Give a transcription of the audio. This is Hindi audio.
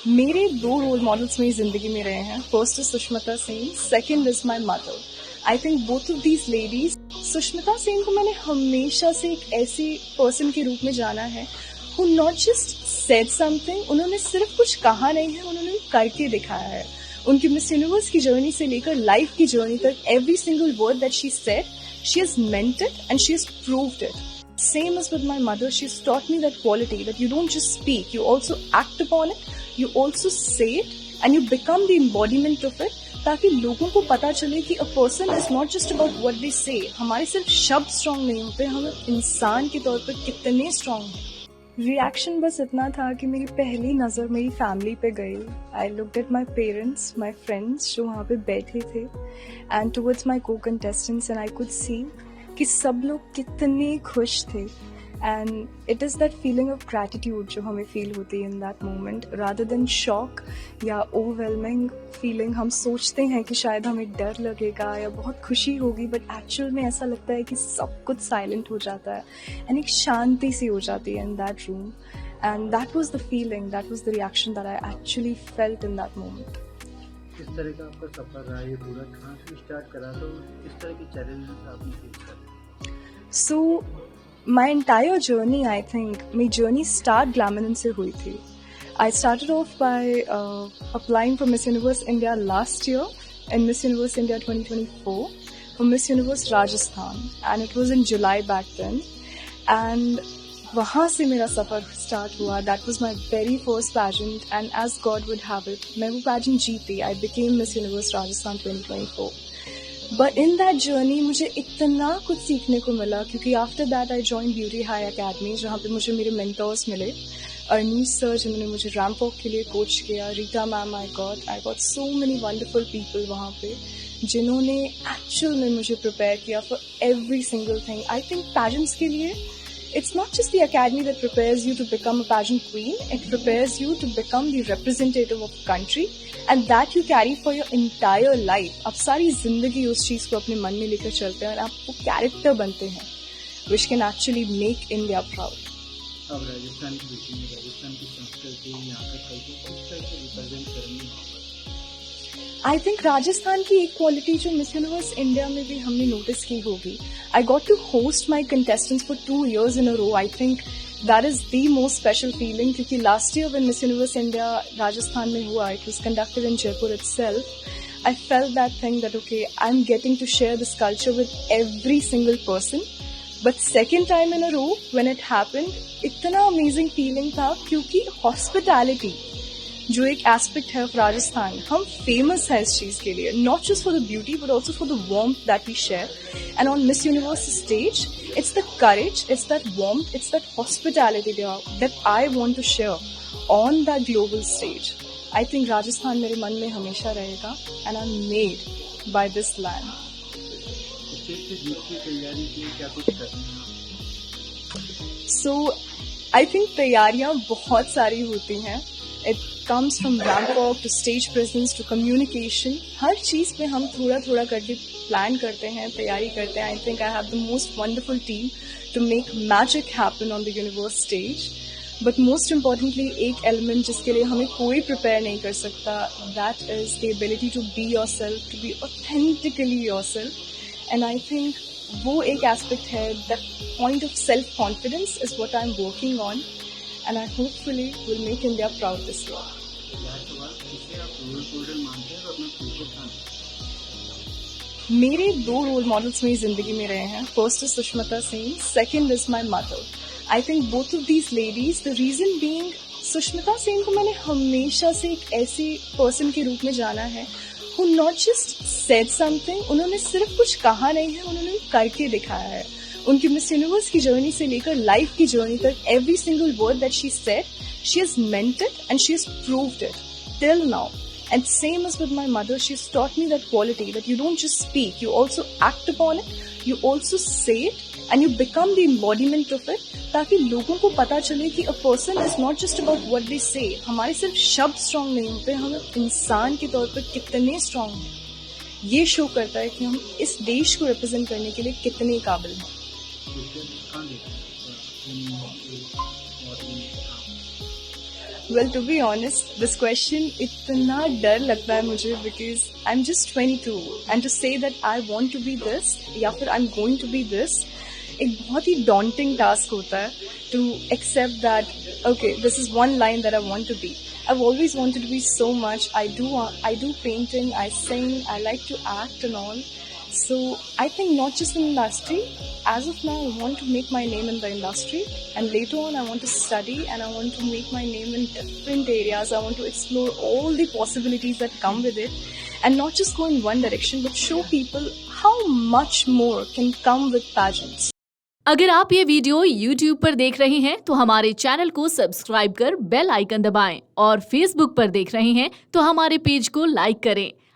मेरे दो रोल मॉडल्स मेरी जिंदगी में रहे हैं. First is Sushmita Sen, second is my mother. I think both of these ladies. Sushmita Sen को मैंने हमेशा से एक ऐसी पर्सन के रूप में जाना है who not just said something, उन्होंने सिर्फ कुछ कहा नहीं है, उन्होंने करके दिखाया है. उनकी मिस यूनिवर्स की जर्नी से लेकर लाइफ की जर्नी तक every single word that she said, she has meant it and she has proved it. Same as with my mother, she's taught me that quality that you don't just speak, you also act upon it, you also say it and you become the embodiment of it, ताकि लोगों को पता चले कि a person is not just about what they say. हमारे सिर्फ शब्द स्ट्रांग नहीं होते, हम इंसान के तौर पर कितने स्ट्रांग हैं. रिएक्शन बस इतना था कि मेरी पहली नज़र मेरी फैमिली पे गई. I looked at my parents, my friends जो वहाँ पे बैठे थे, एंड टुवर्ड्स माई को contestants, and I could see कि सब लोग कितने खुश थे. And it is that feeling of gratitude जो हमें फील होती है in that moment, rather than shock या ओवरवेलमिंग फीलिंग. हम सोचते हैं कि शायद हमें डर लगेगा या बहुत खुशी होगी, बट एक्चुअल में ऐसा लगता है कि सब कुछ साइलेंट हो जाता है एंड एक शांति सी हो जाती है in that room. And that was the feeling, that was the reaction that I actually felt in that moment. किस तरह का आपका सफर रहा, ये पूरा कहाँ से स्टार्ट करा, तो किस तरह के चैलेंजेस आपने फेस करे? सो my entire journey, I think, my journey start Glamour से हुई थी. I started off by applying for Miss Universe India last year and Miss Universe India 2024 for Miss Universe Rajasthan, and it was in July back then. And वहाँ से मेरा सफ़र स्टार्ट हुआ. That was my very first pageant, and as God would have it, मैं वो pageant जीती. I became Miss Universe Rajasthan 2024. But in that journey मुझे इतना कुछ सीखने को मिला, क्योंकि after that I join beauty high academy, जहाँ पे मुझे मेरे मेंटर्स मिले. अरनीश सर जिन्होंने मुझे रैंप वॉक के लिए कोच किया, Rita ma'am, I got so many wonderful people वहाँ पे जिन्होंने एक्चुअल में मुझे प्रिपेयर किया for every single thing. I think pageants के लिए it's not just the academy that prepares you to become a pageant queen, it prepares you to become the representative of the country, and that you carry for your entire life. आप सारी जिंदगी उस चीज़ को अपने मन में लेकर चलते हैं और आप वो कैरेक्टर बनते हैं which can actually make India proud. अब राजस्थान की देखेंगे, राजस्थान की संस्कृति, यहाँ का कल्चर किस तरह से रिप्रेजेंट करेंगे? आई थिंक राजस्थान की एक क्वालिटी जो मिस यूनिवर्स इंडिया में भी हमने नोटिस की होगी. I got to host my contestants for 2 years in a row. I think that is the most special feeling, क्योंकि last year when Miss Universe India Rajasthan में हुआ, it was conducted in Jaipur itself. I felt that thing that okay, I'm getting to share this culture with every single person. But second time in a row when it happened, इतना amazing feeling था, क्योंकि hospitality जो एक एस्पेक्ट है ऑफ राजस्थान, हम फेमस है इस चीज़ के लिए, not just for the beauty but also for the warmth that we share. And on Miss Universe stage, it's the courage, it's that warmth, it's that hospitality that I want to share on that global stage. I think Rajasthan मेरे मन में हमेशा रहेगा, and I am made by this land. So I think तैयारियाँ बहुत सारी होती हैं. It comes from ramp walk to stage presence to communication. हर चीज़ पे हम थोड़ा थोड़ा करके प्लान करते हैं, तैयारी करते हैं. I think I have the most wonderful team to make magic happen on the universe stage. But most importantly, एक element जिसके लिए हमें कोई prepare नहीं कर सकता, that is the ability to be yourself, to be authentically yourself. And I think वो एक aspect है, that point of self-confidence is what I'm working on. And I hopefully will make India proud this year. मेरे दो रोल मॉडल्स मेरी जिंदगी में रहे हैं. First is Sushmita Sen, second is my mother. I think both of these ladies, the reason being, Sushmita Sen को मैंने हमेशा से एक ऐसी पर्सन के रूप में जाना है who not just said something, उन्होंने सिर्फ कुछ कहा नहीं है, उन्होंने करके दिखाया है. उनकी मिस यूनिवर्स की जर्नी से लेकर लाइफ की जर्नी तक every single word that she said, she has meant it and she has proved it till now. And same as with my mother, she's taught me that quality that you don't just speak, you also act upon it, you also say it and you become the embodiment of it, ताकि लोगों को पता चले कि a person is not just about what they say. हमारे सिर्फ शब्द स्ट्रांग नहीं होते, हम इंसान के तौर पर कितने स्ट्रांग हैं. ये शो करता है कि हम इस देश को रिप्रेजेंट करने के लिए कितने काबिल हैं. Well, to be honest, this question इतना डर लगता है मुझे because I'm just 22 and to say that I want to be this या फिर I'm going to be this एक बहुत ही daunting task होता है to accept that okay, this is one line that I want to be. I've always wanted to be so much. I do painting, I sing, I like to act and all. So I think not just in industry, as of now I want to make my name in the industry and later on I want to study and I want to make my name in different areas. I want to explore all the possibilities that come with it and not just go in one direction but show people how much more can come with pageants. अगर आप ये वीडियो YouTube पर देख रहे हैं तो हमारे चैनल को सब्सक्राइब कर बेल आइकन दबाएं और Facebook पर देख रहे हैं तो हमारे पेज को लाइक करें